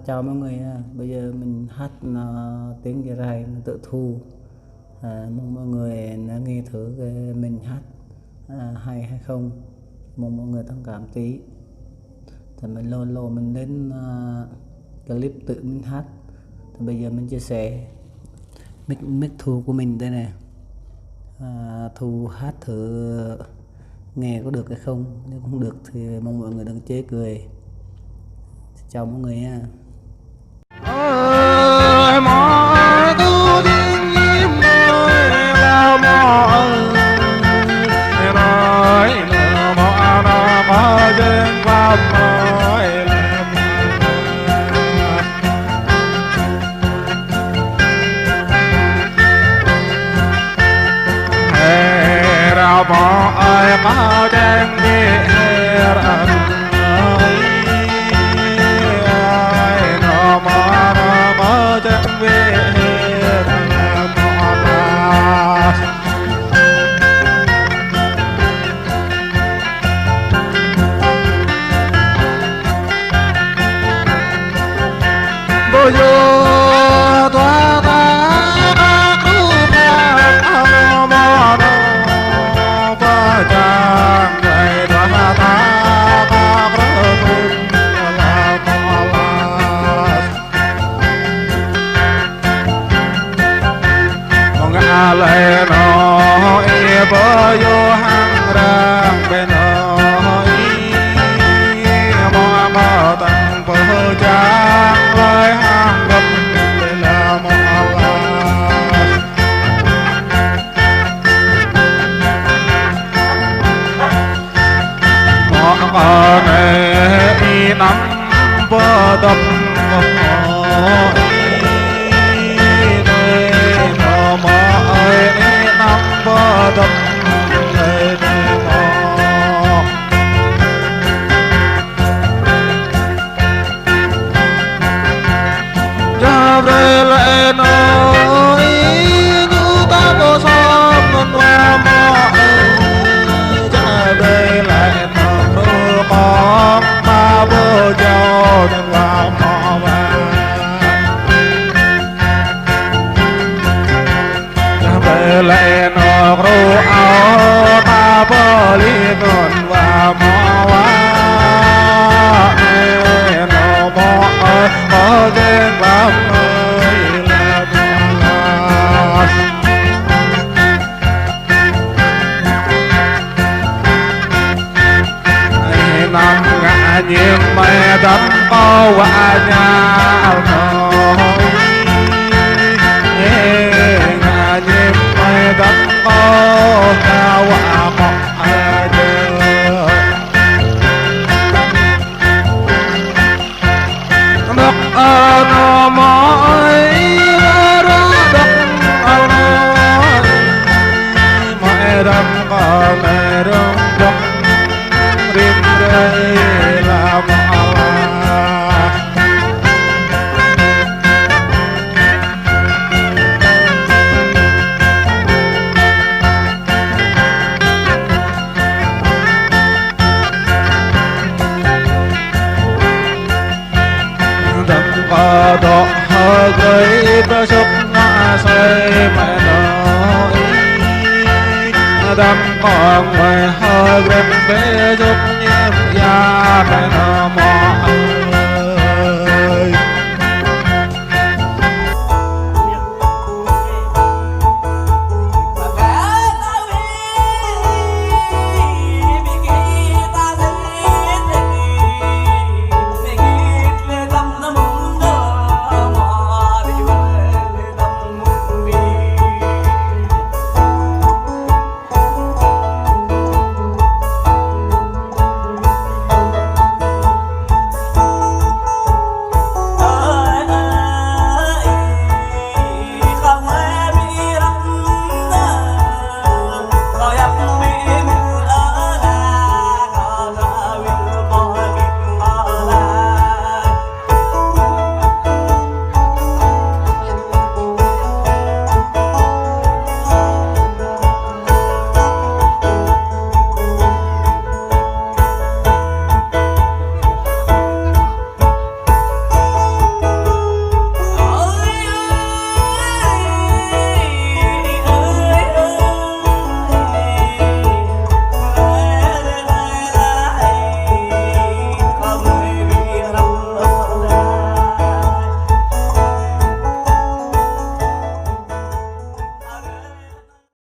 Chào mọi người nha. Bây giờ mình hát tiếng Gia Rai mình tự thu. Mong mọi người đã nghe thử cái mình hát hay hay không. Mong mọi người thông cảm tí. Thì mình lâu mình đến clip tự mình hát. Thì bây giờ mình chia sẻ mic thu của mình đây này. Thu hát thử nghe có được hay không. Nếu không được thì mong mọi người đừng chế cười. Chào mọi người nha. Ơi mọi tu tiên nhím ơi là mọi nói là mọi nó có duyên pháp nói là hè ra mọi có duyên đi ra yo toa ta ku pa ma no pa chang ai toa ta ka pro la mong ale no e bo yo hang rang be no i mo ma tang po chang lai hang gam le la mo ala mo ne i nam po dam mo đập lệ mò ra về lệ nói như ta có xóm qua mò ra về lệ nó mưa con ba bơ cho nên qua mò ra về lệ nó ro ao ta bơ li non và mò wa nó mò có duyên lắm ơi là năm ngã nhiệm mẹ đất có quả nhà nói ngã nhiệm mẹ đất có nhà quả mọc đất nó mỏi đất nó mẹ đất có mẹ đất rim đây là đọ hơ gây bơ sốc ngã say mẹ nói đâm con mẹ hơ gần bê giúp nhếp ya mẹ nó mò